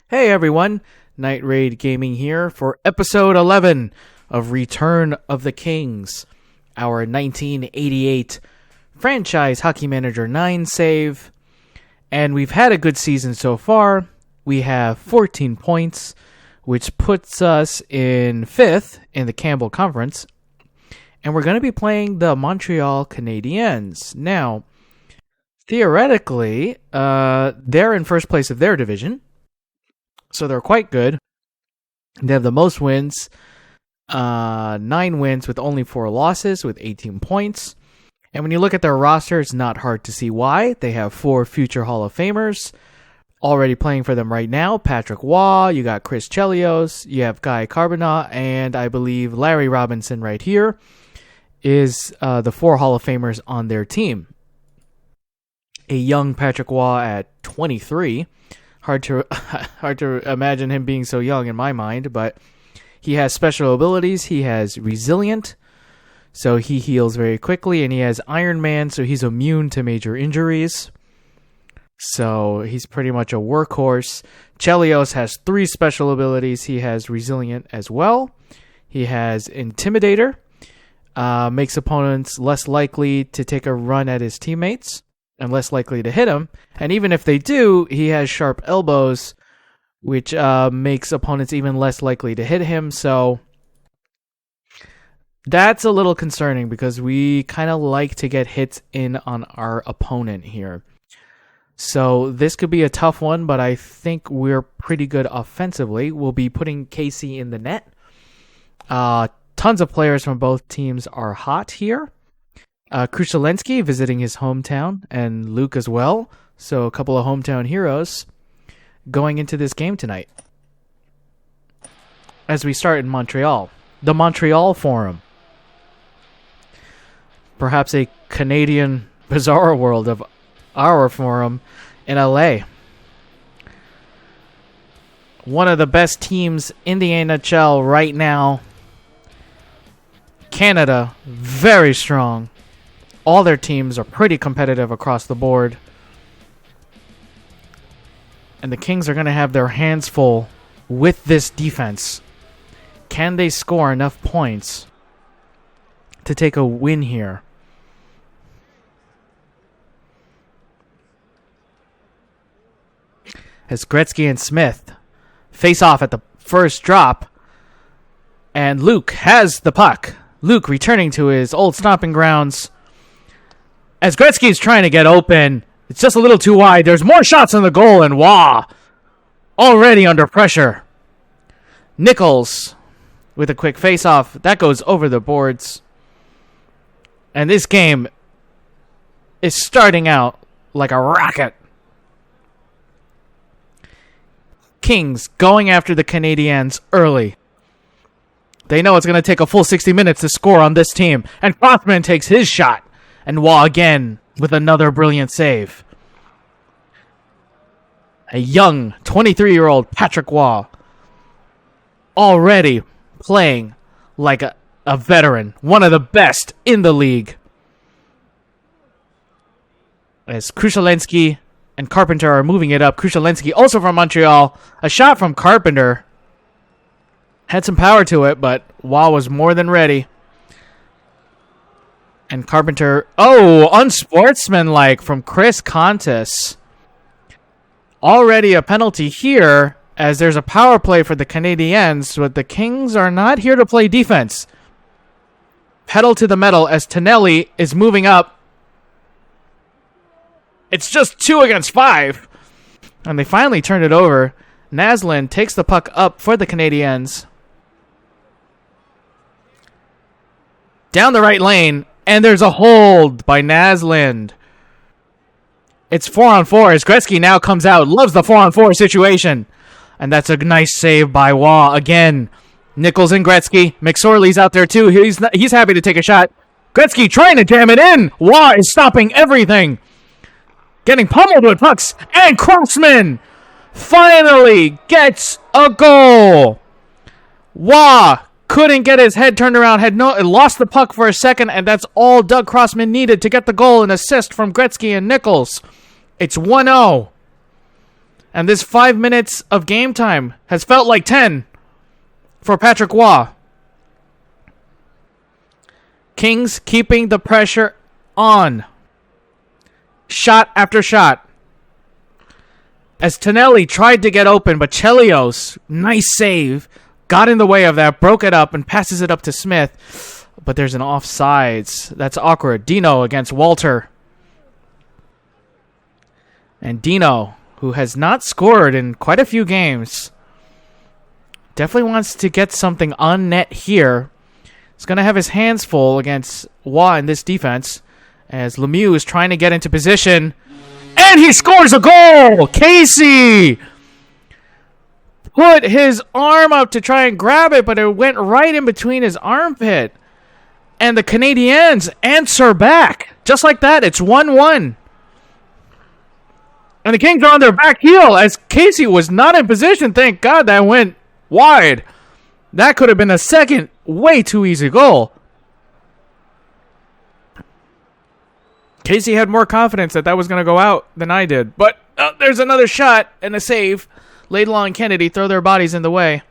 Hey everyone, Night Raid Gaming here for episode 11 of Return of the Kings, our 1988 franchise Hockey Manager 9 save. And we've had a good season so far. We have 14 points, which puts us in 5th in the Campbell Conference. And we're going to be playing the Montreal Canadiens. Now, theoretically, they're in first place of their division. So they're quite good. They have the most wins, 9 wins with only 4 losses with 18 points. And when you look at their roster, it's not hard to see why. They have 4 future Hall of Famers already playing for them right now. Patrick Waugh, you got Chris Chelios, you have Guy Carboneau, and I believe Larry Robinson right here is the 4 Hall of Famers on their team. A young Patrick Waugh at 23. Hard to imagine him being so young in my mind, but he has special abilities. He has Resilient, so he heals very quickly, and he has Iron Man, so he's immune to major injuries. So he's pretty much a workhorse. Chelios has 3 special abilities. He has Resilient as well. He has Intimidator, makes opponents less likely to take a run at his teammates and less likely to hit him. And even if they do, he has Sharp Elbows, which makes opponents even less likely to hit him. So that's a little concerning because we kind of like to get hits in on our opponent here. So this could be a tough one, but I think we're pretty good offensively. We'll be putting Casey in the net. Tons of players from both teams are hot here. Krushelensky visiting his hometown, and Luke as well. So a couple of hometown heroes going into this game tonight. As we start in Montreal. The Montreal Forum. Perhaps a Canadian bizarre world of our forum in LA. One of the best teams in the NHL right now. Canada, very strong. All their teams are pretty competitive across the board. And the Kings are going to have their hands full with this defense. Can they score enough points to take a win here? As Gretzky and Smith face off at the first drop. And Luke has the puck. Luke returning to his old stomping grounds. As Gretzky's trying to get open, it's just a little too wide. There's more shots on the goal, and Waugh already under pressure. Nichols with a quick face-off. That goes over the boards. And this game is starting out like a rocket. Kings going after the Canadiens early. They know it's going to take a full 60 minutes to score on this team. And Crossman takes his shot. And Waugh again with another brilliant save. A young 23-year-old Patrick Waugh already playing like a veteran. One of the best in the league. As Krushelensky and Carpenter are moving it up. Krushelensky also from Montreal. A shot from Carpenter. Had some power to it, but Waugh was more than ready. And Carpenter, unsportsmanlike from Chris Contis. Already a penalty here, as there's a power play for the Canadiens, but the Kings are not here to play defense. Pedal to the metal as Tonelli is moving up. It's just 2 against 5. And they finally turned it over. Naslund takes the puck up for the Canadiens. Down the right lane. And there's a hold by Naslund. It's 4-on-4 as Gretzky now comes out. Loves the 4-on-4 situation. And that's a nice save by Waugh again. Nichols and Gretzky. McSorley's out there too. He's happy to take a shot. Gretzky trying to jam it in. Waugh is stopping everything. Getting pummeled with pucks. And Crossman finally gets a goal. Waugh couldn't get his head turned around, lost the puck for a second, and that's all Doug Crossman needed to get the goal and assist from Gretzky and Nichols. It's 1-0. And this 5 minutes of game time has felt like 10 for Patrick Roy. Kings keeping the pressure on. Shot after shot. As Tonelli tried to get open, but Chelios, nice save, got in the way of that, broke it up, and passes it up to Smith. But there's an offsides. That's awkward. Dino against Walter. And Dino, who has not scored in quite a few games, definitely wants to get something on net here. He's going to have his hands full against Roy in this defense, as Lemieux is trying to get into position. And he scores a goal! Casey put his arm up to try and grab it, but it went right in between his armpit. And the Canadiens answer back. Just like that, it's 1-1. And the Kings are on their back heel as Casey was not in position. Thank God that went wide. That could have been a second way too easy goal. Casey had more confidence that was going to go out than I did. But there's another shot and a save. Laidlaw and Kennedy throw their bodies in the way.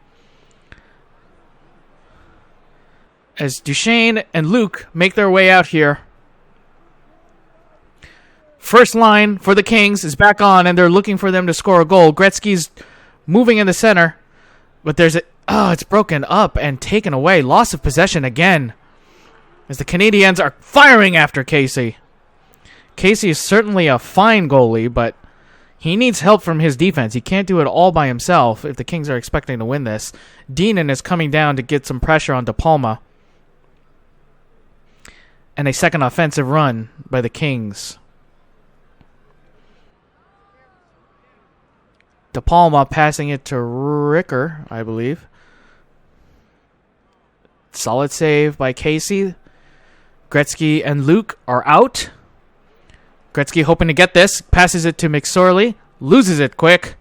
As Duchesne and Luke make their way out here. First line for the Kings is back on, and they're looking for them to score a goal. Gretzky's moving in the center. But there's it's broken up and taken away. Loss of possession again. As the Canadiens are firing after Casey. Casey is certainly a fine goalie, but he needs help from his defense. He can't do it all by himself if the Kings are expecting to win this. Deanan is coming down to get some pressure on De Palma. And a second offensive run by the Kings. De Palma passing it to Ricker, I believe. Solid save by Casey. Gretzky and Luke are out. Gretzky hoping to get this. Passes it to McSorley. Loses it quick.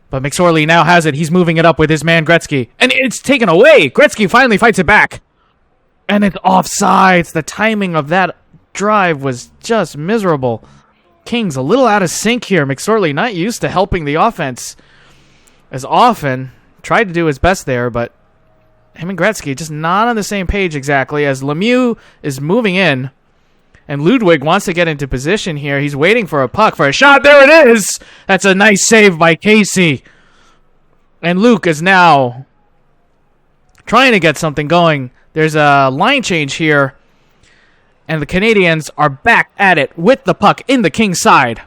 But McSorley now has it. He's moving it up with his man Gretzky. And it's taken away. Gretzky finally fights it back. And it's offsides. The timing of that drive was just miserable. Kings a little out of sync here. McSorley not used to helping the offense as often. Tried to do his best there, but him and Gretzky just not on the same page exactly, as Lemieux is moving in. And Ludwig wants to get into position here. He's waiting for a puck for a shot. There it is! That's a nice save by Casey. And Luke is now trying to get something going. There's a line change here. And the Canadiens are back at it with the puck in the Kings' side.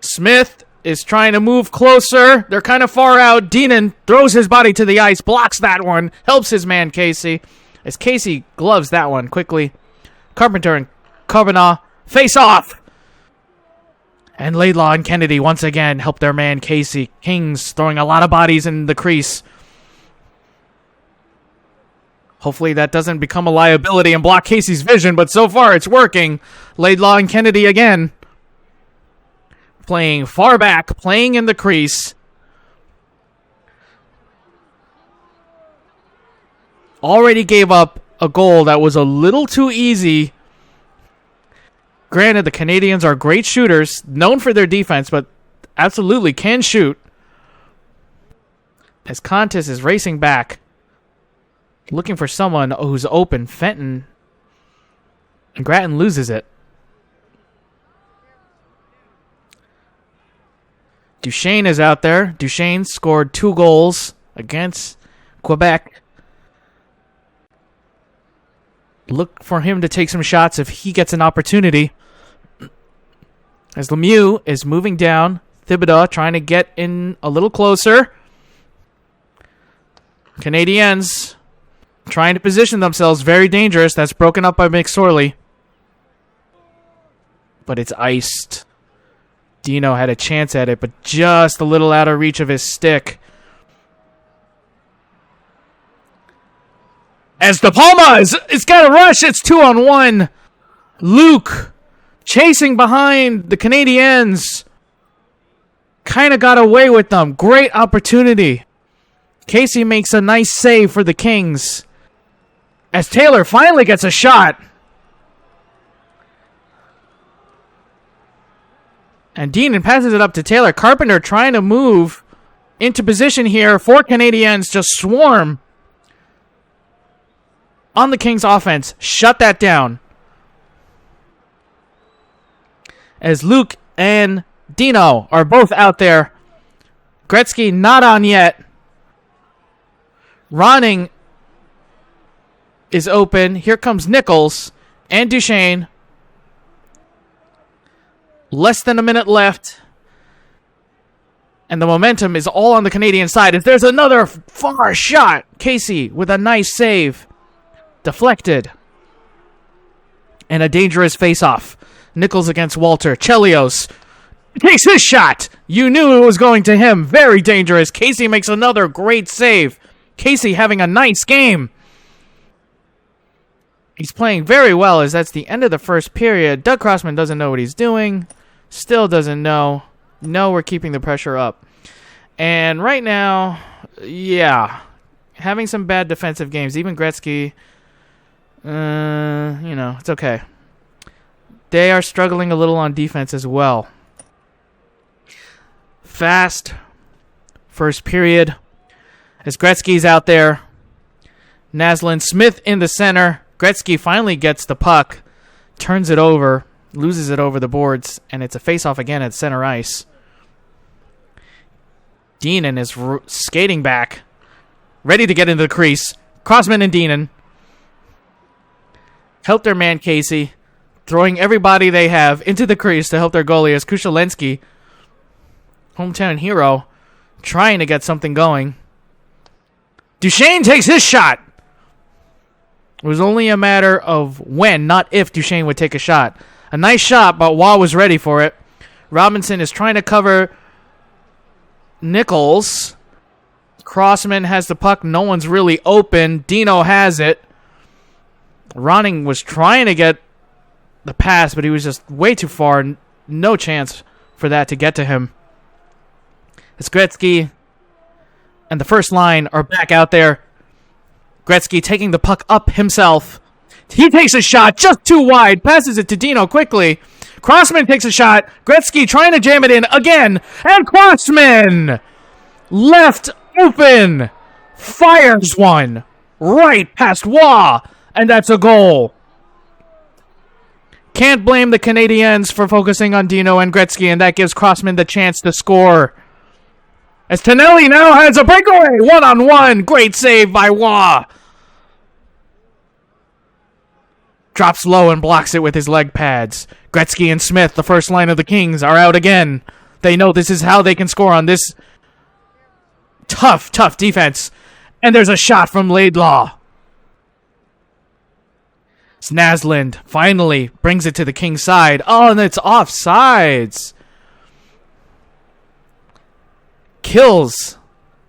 Smith is trying to move closer. They're kind of far out. Deanan throws his body to the ice, blocks that one, helps his man Casey. As Casey gloves that one quickly. Carpenter and Carboneau face off. And Laidlaw and Kennedy once again help their man Casey. Kings throwing a lot of bodies in the crease. Hopefully that doesn't become a liability and block Casey's vision, but so far it's working. Laidlaw and Kennedy again. Playing far back, playing in the crease. Already gave up a goal that was a little too easy. Granted, the Canadiens are great shooters, known for their defense, but absolutely can shoot. As Contis is racing back. Looking for someone who's open. Fenton. And Grattan loses it. Duchesne is out there. Duchesne scored 2 goals against Quebec. Look for him to take some shots if he gets an opportunity. As Lemieux is moving down. Thibodeau trying to get in a little closer. Canadiens trying to position themselves. Very dangerous. That's broken up by McSorley. But it's iced. Dino had a chance at it, but just a little out of reach of his stick. As De Palma it's got a rush. It's 2-on-1. Luke chasing behind the Canadiens. Kind of got away with them. Great opportunity. Casey makes a nice save for the Kings. As Taylor finally gets a shot. And Deanon passes it up to Taylor. Carpenter trying to move into position here. 4 Canadiens just swarm on the Kings offense. Shut that down. As Luke and Dino are both out there. Gretzky not on yet. Ronning is open. Here comes Nichols and Duchesne. Less than a minute left. And the momentum is all on the Canadian side. As there's another far shot. Casey with a nice save. Deflected. And a dangerous face-off. Nichols against Walter. Chelios takes his shot. You knew it was going to him. Very dangerous. Casey makes another great save. Casey having a nice game. He's playing very well as that's the end of the first period. Doug Crossman doesn't know what he's doing. Still doesn't know. No, we're keeping the pressure up. And right now, yeah, having some bad defensive games. Even Gretzky, it's okay. They are struggling a little on defense as well. Fast first period as Gretzky's out there. Naslund Smith in the center. Gretzky finally gets the puck, turns it over, loses it over the boards, and it's a face-off again at center ice. Deanon is skating back, ready to get into the crease. Crossman and Deanon help their man Casey, throwing everybody they have into the crease to help their goalie as Kushelensky, hometown hero, trying to get something going. Duchesne takes his shot. It was only a matter of when, not if, Duchesne would take a shot. A nice shot, but Waugh was ready for it. Robinson is trying to cover Nichols. Crossman has the puck. No one's really open. Dino has it. Ronning was trying to get the pass, but he was just way too far. No chance for that to get to him. It's Gretzky and the first line are back out there. Gretzky taking the puck up himself. He takes a shot just too wide. Passes it to Dino quickly. Crossman takes a shot. Gretzky trying to jam it in again. And Crossman left open. Fires one right past Waugh. And that's a goal. Can't blame the Canadiens for focusing on Dino and Gretzky. And that gives Crossman the chance to score. As Tonelli now has a breakaway. 1-on-1. Great save by Waugh. Drops low and blocks it with his leg pads. Gretzky and Smith, the first line of the Kings, are out again. They know this is how they can score on this tough defense. And there's a shot from Laidlaw. Naslund finally brings it to the Kings side. Oh, and it's offsides. Kills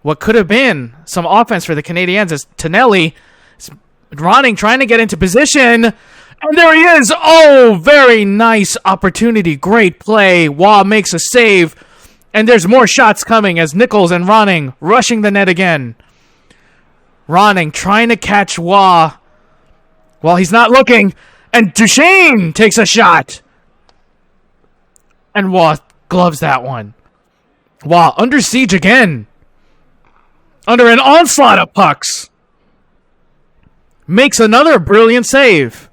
what could have been some offense for the Canadiens as Tonelli is running, trying to get into position. And there he is. Oh, very nice opportunity. Great play. Waugh makes a save. And there's more shots coming as Nichols and Ronning rushing the net again. Ronning trying to catch Waugh while he's not looking. And Duchesne takes a shot. And Waugh gloves that one. Waugh under siege again. Under an onslaught of pucks. Makes another brilliant save.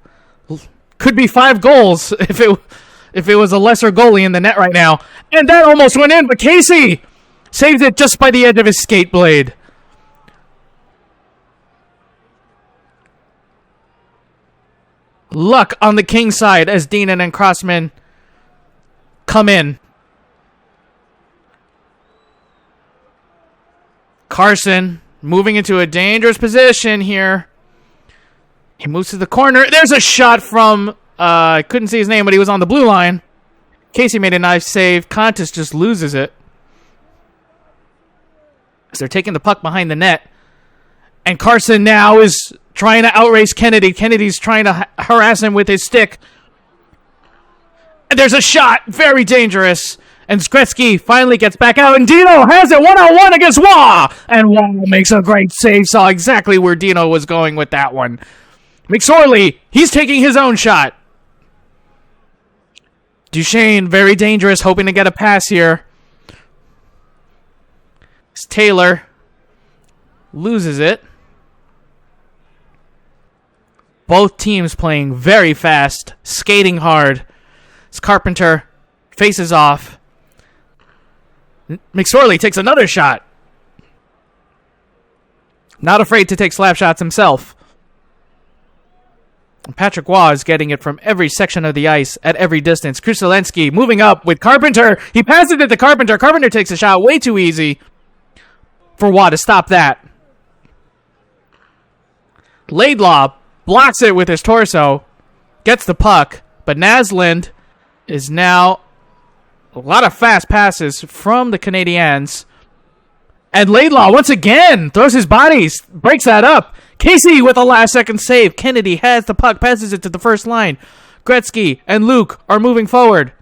Could be 5 goals if it was a lesser goalie in the net right now. And that almost went in, but Casey saves it just by the edge of his skate blade. Luck on the Kings side as Deanon and Crossman come in. Carson moving into a dangerous position here. He moves to the corner. There's a shot from, I couldn't see his name, but he was on the blue line. Casey made a nice save. Contis just loses it. As they're taking the puck behind the net. And Carson now is trying to outrace Kennedy. Kennedy's trying to harass him with his stick. And there's a shot. Very dangerous. And Gretzky finally gets back out, and Dino has it 1-on-1 against Waugh. And Waugh makes a great save. Saw exactly where Dino was going with that one. McSorley, he's taking his own shot. Duchesne, very dangerous, hoping to get a pass here. Taylor loses it. Both teams playing very fast, skating hard. As Carpenter faces off. McSorley takes another shot. Not afraid to take slap shots himself. Patrick Waugh is getting it from every section of the ice at every distance. Kruszelensky moving up with Carpenter. He passes it to Carpenter. Carpenter takes a shot way too easy for Waugh to stop that. Laidlaw blocks it with his torso. Gets the puck. But Naslund is now a lot of fast passes from the Canadiens. And Laidlaw once again throws his body, breaks that up. Casey with a last-second save. Kennedy has the puck, passes it to the first line. Gretzky and Luke are moving forward.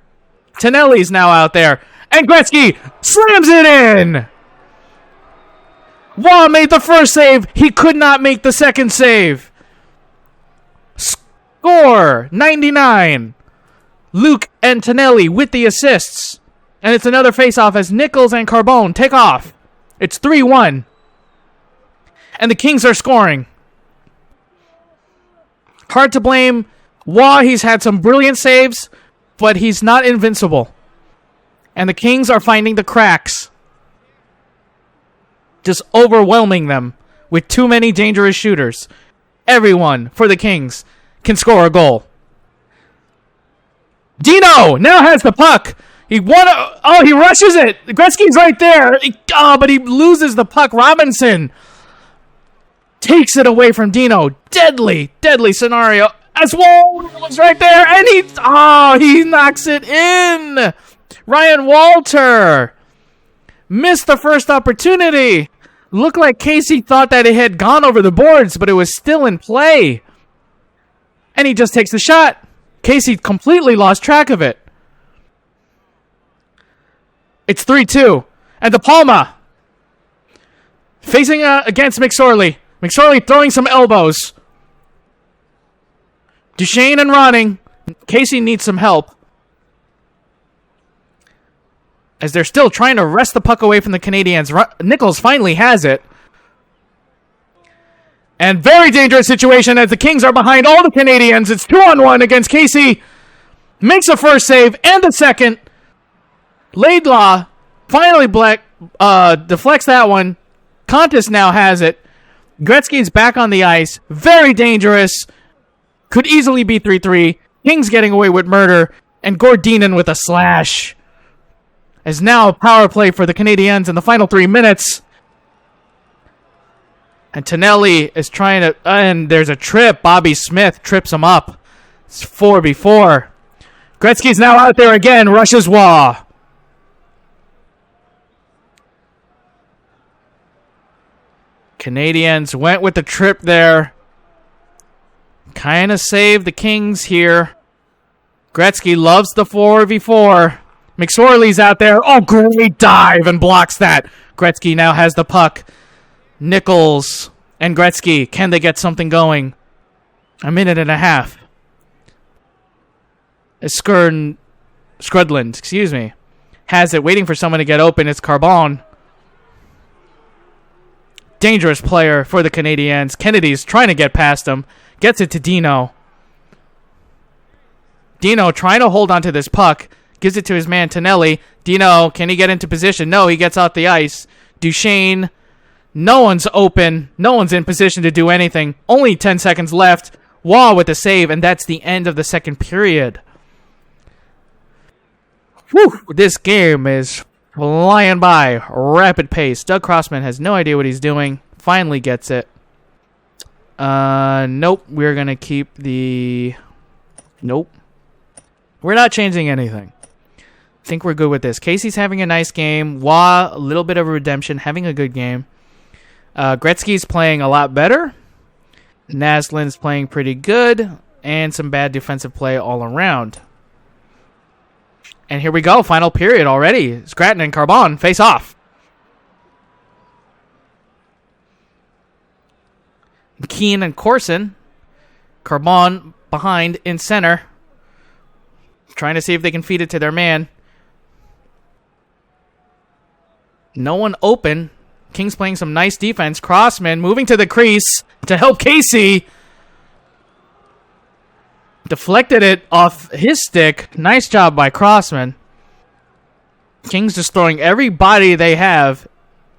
Tonelli's now out there. And Gretzky slams it in! Waugh made the first save. He could not make the second save. Score! 99. Luke and Tonelli with the assists. And it's another face-off as Nichols and Carbone take off. It's 3-1. And the Kings are scoring. Hard to blame Waugh. He's had some brilliant saves, but he's not invincible. And the Kings are finding the cracks. Just overwhelming them with too many dangerous shooters. Everyone for the Kings can score a goal. Dino now has the puck. He rushes it. Gretzky's right there. But he loses the puck. Robinson takes it away from Dino. Deadly scenario. As Wall was right there, and he knocks it in. Ryan Walter missed the first opportunity. Looked like Casey thought that it had gone over the boards, but it was still in play. And he just takes the shot. Casey completely lost track of it. It's 3-2. And De Palma facing against McSorley. McSorley throwing some elbows. Duchesne and Ronning. Casey needs some help. As they're still trying to wrest the puck away from the Canadiens. Nichols finally has it. And very dangerous situation as the Kings are behind all the Canadiens. It's 2-on-1 against Casey. Makes a first save and the second. Laidlaw finally deflects that one. Contis now has it. Gretzky's back on the ice. Very dangerous. Could easily be 3-3. Kings getting away with murder. And Gordinen with a slash. As now a power play for the Canadiens in the final 3 minutes. And Tonelli is trying to... and there's a trip. Bobby Smith trips him up. It's 4v4. Gretzky's now out there again. Rushes Waugh. Canadiens went with the trip there. Kind of saved the Kings here. Gretzky loves the 4v4. McSorley's out there. Oh, great dive and blocks that. Gretzky now has the puck. Nichols and Gretzky. Can they get something going? A minute and a half. Scrudland, has it, waiting for someone to get open. It's Carbone. Dangerous player for the Canadiens. Kennedy's trying to get past him. Gets it to Dino. Dino trying to hold onto this puck. Gives it to his man Tonelli. Dino, can he get into position? No, he gets off the ice. Duchesne. No one's open. No one's in position to do anything. Only 10 seconds left. Waugh with the save, and that's the end of the second period. Whew, this game is flying by. Rapid pace. Doug Crossman has no idea what he's doing. Finally gets it. Nope. We're going to keep the... Nope. We're not changing anything. I think we're good with this. Casey's having a nice game. Waugh, a little bit of a redemption, having a good game. Gretzky's playing a lot better. Naslund's playing pretty good. And some bad defensive play all around. And here we go. Final period already. Scranton and Carbone face off. Keane and Corson. Carbone behind in center. Trying to see if they can feed it to their man. No one open. Kings playing some nice defense. Crossman moving to the crease to help Casey. Deflected it off his stick. Nice job by Crossman. Kings just throwing every body they have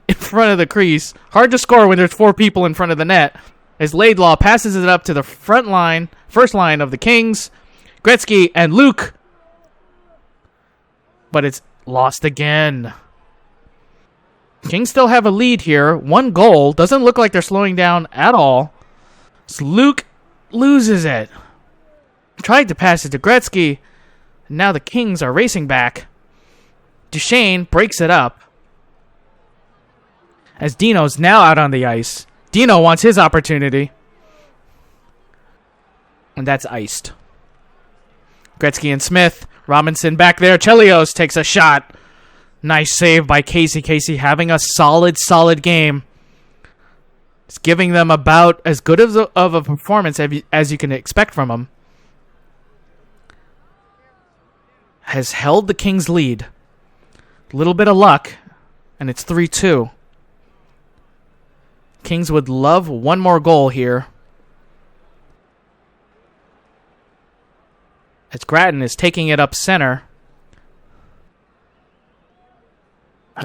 in front of the crease. Hard to score when there's 4 people in front of the net. As Laidlaw passes it up to the first line of the Kings. Gretzky and Luke. But it's lost again. Kings still have a lead here. 1 goal. Doesn't look like they're slowing down at all. So Luke loses it. Tried to pass it to Gretzky. Now the Kings are racing back. Duchesne breaks it up. As Dino's now out on the ice. Dino wants his opportunity. And that's iced. Gretzky and Smith. Robinson back there. Chelios takes a shot. Nice save by Casey. Casey having a solid game. It's giving them about as good of a performance as you can expect from him. Has held the Kings' lead. A little bit of luck, and it's 3-2. Kings would love 1 more goal here. As Grattan is taking it up center.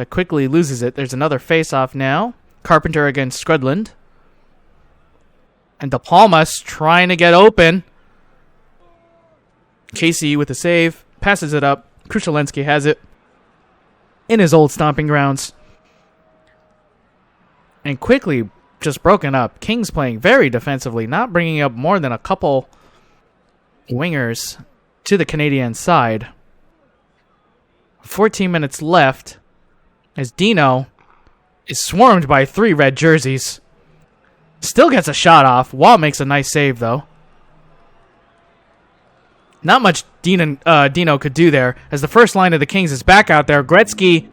Quickly loses it. There's another face-off now. Carpenter against Scrudland. And De Palma's trying to get open. Casey with a save. Passes it up. Krushelensky has it. In his old stomping grounds. And quickly just broken up. Kings playing very defensively. Not bringing up more than a couple wingers to the Canadien side. 14 minutes left. As Dino is swarmed by 3 red jerseys. Still gets a shot off. Wall makes a nice save, though. Not much Dino could do there, as the first line of the Kings is back out there. Gretzky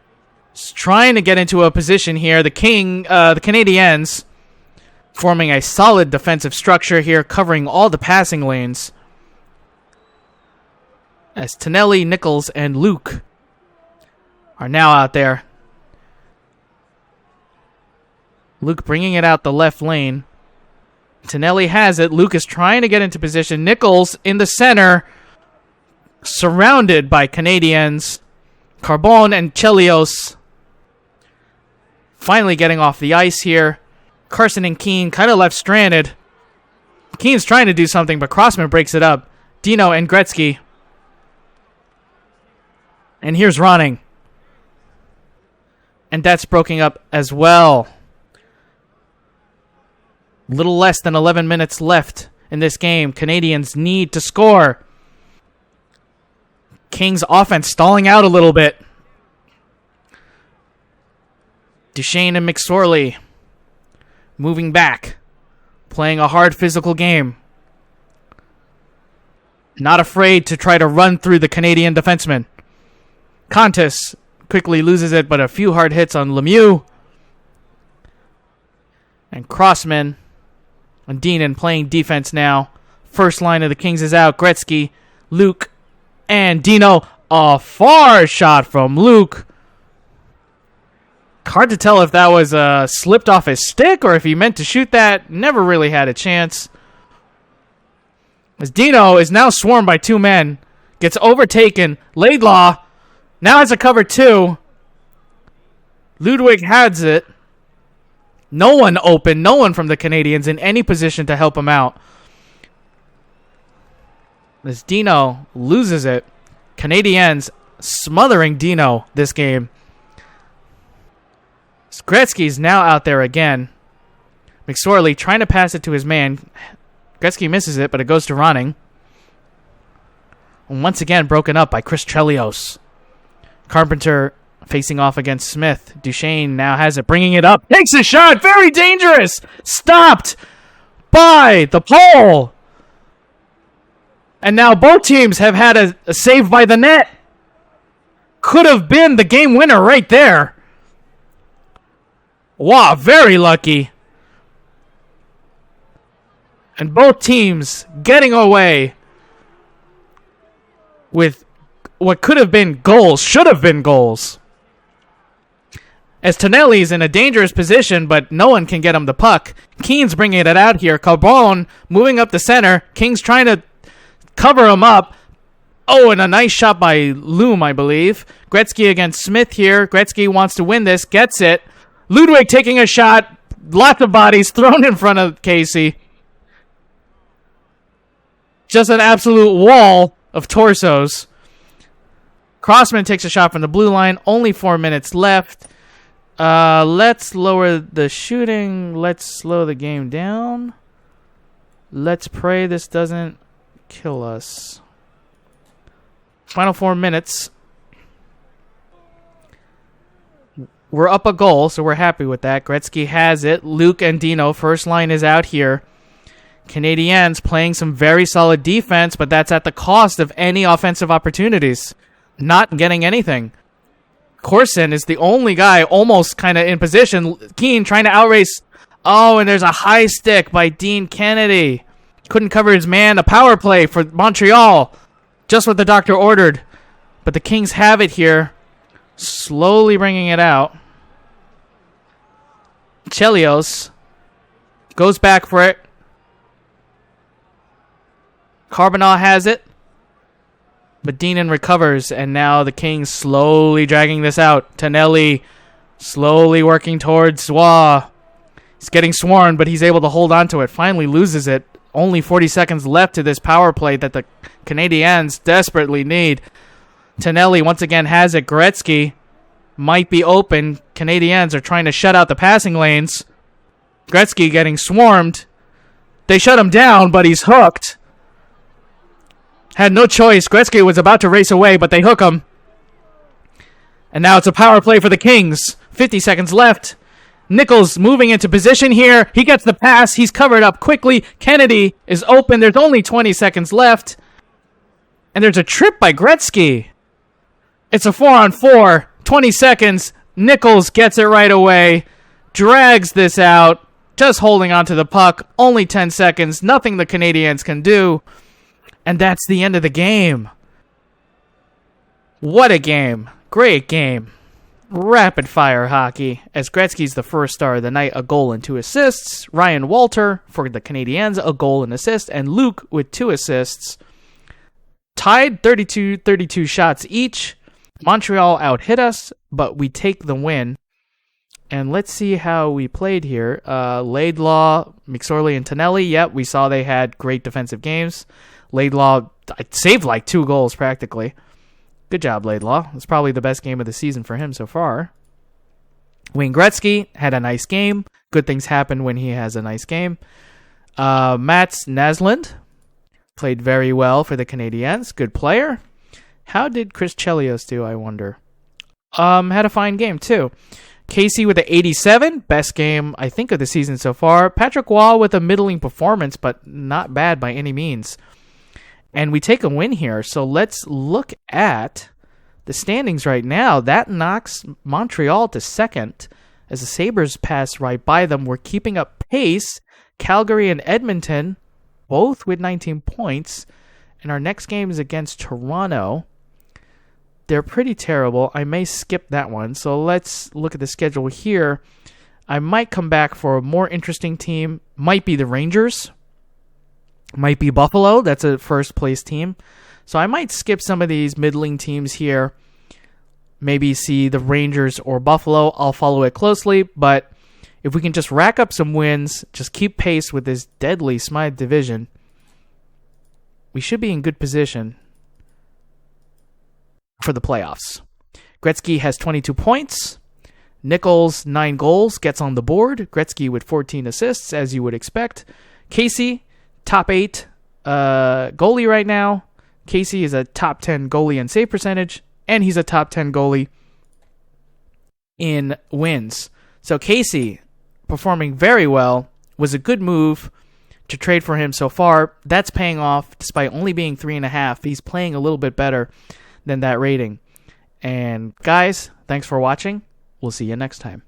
is trying to get into a position here. The Canadiens forming a solid defensive structure here, covering all the passing lanes. As Tonelli, Nichols, and Luke are now out there. Luke bringing it out the left lane. Tonelli has it. Luke is trying to get into position. Nichols in the center. Surrounded by Canadiens. Carboneau and Chelios. Finally getting off the ice here. Carson and Keane kind of left stranded. Keane's trying to do something, but Crossman breaks it up. Dino and Gretzky. And here's Ronning. And that's broken up as well. Little less than 11 minutes left in this game. Canadiens need to score. Kings offense stalling out a little bit. Duchesne and McSorley moving back. Playing a hard physical game. Not afraid to try to run through the Canadian defenseman. Contis quickly loses it, but a few hard hits on Lemieux. And Crossman and Deenan playing defense now. First line of the Kings is out. Gretzky, Luke, and Dino. A far shot from Luke. Hard to tell if that was slipped off his stick or if he meant to shoot that. Never really had a chance. As Dino is now swarmed by 2 men. Gets overtaken. Laidlaw now has a cover 2. Ludwig has it. No one open. No one from the Canadiens in any position to help him out. As Dino loses it. Canadiens smothering Dino this game. Gretzky's now out there again. McSorley trying to pass it to his man. Gretzky misses it, but it goes to Ronning. And once again broken up by Chris Chelios. Carpenter facing off against Smith. Duchesne now has it, bringing it up. Takes a shot. Very dangerous. Stopped by the pole. And now both teams have had a save by the net. Could have been the game winner right there. Wow, very lucky. And both teams getting away with what could have been goals should have been goals. As Tonelli's in a dangerous position, but no one can get him the puck. Keen's bringing it out here. Carboneau moving up the center. King's trying to cover him up. Oh, and a nice shot by Loom, I believe. Gretzky against Smith here. Gretzky wants to win this. Gets it. Ludwig taking a shot. Lots of bodies thrown in front of Casey. Just an absolute wall of torsos. Crossman takes a shot from the blue line. Only 4 minutes left. Let's lower the shooting. Let's slow the game down. Let's pray this doesn't kill us. Final 4 minutes. We're up a goal, so we're happy with that. Gretzky has it. Luke and Dino, first line is out here. Canadiens playing some very solid defense, but that's at the cost of any offensive opportunities. Not getting anything. Corson is the only guy almost kind of in position. Keane trying to outrace. Oh, and there's a high stick by Dean Kennedy. Couldn't cover his man. A power play for Montreal. Just what the doctor ordered. But the Kings have it here. Slowly bringing it out. Chelios goes back for it. Carboneau has it. But Deanan recovers, and now the Kings slowly dragging this out. Tonelli slowly working towards Zwa. He's getting swarmed, but he's able to hold on to it. Finally loses it. Only 40 seconds left to this power play that the Canadiens desperately need. Tonelli once again has it. Gretzky might be open. Canadiens are trying to shut out the passing lanes. Gretzky getting swarmed. They shut him down, but he's hooked. Had no choice. Gretzky was about to race away, but they hook him. And now it's a power play for the Kings. 50 seconds left. Nichols moving into position here. He gets the pass. He's covered up quickly. Kennedy is open. There's only 20 seconds left. And there's a trip by Gretzky. It's a 4-on-4. 20 seconds. Nichols gets it right away. Drags this out. Just holding on to the puck. Only 10 seconds. Nothing the Canadiens can do. And that's the end of the game. What a game. Great game. Rapid fire hockey. As Gretzky's the first star of the night, a goal and 2 assists. Ryan Walter for the Canadiens, a goal and assist. And Luke with 2 assists. Tied 32 shots each. Montreal out-hit us, but we take the win. And let's see how we played here. Laidlaw, McSorley, and Tonelli. Yep, we saw they had great defensive games. Laidlaw saved like 2 goals practically. Good job, Laidlaw. It's probably the best game of the season for him so far. Wayne Gretzky had a nice game. Good things happen when he has a nice game. Mats Naslund played very well for the Canadiens. Good player. How did Chris Chelios do, I wonder? Had a fine game, too. Casey with an 87. Best game, I think, of the season so far. Patrick Waugh with a middling performance, but not bad by any means. And we take a win here. So let's look at the standings right now. That knocks Montreal to second as the Sabres pass right by them. We're keeping up pace. Calgary and Edmonton, both with 19 points. And our next game is against Toronto. They're pretty terrible. I may skip that one. So let's look at the schedule here. I might come back for a more interesting team. Might be the Rangers. Might be Buffalo. That's a first place team. So I might skip some of these middling teams here. Maybe see the Rangers or Buffalo. I'll follow it closely. But if we can just rack up some wins, just keep pace with this deadly Smythe division, we should be in good position for the playoffs. Gretzky has 22 points. Nichols, 9 goals, gets on the board. Gretzky with 14 assists, as you would expect. Casey, top 8 goalie right now. Casey is a top 10 goalie in save percentage, and he's a top 10 goalie in wins. So Casey, performing very well, was a good move to trade for him so far. That's paying off despite only being 3.5. He's playing a little bit better than that rating. And guys, thanks for watching. We'll see you next time.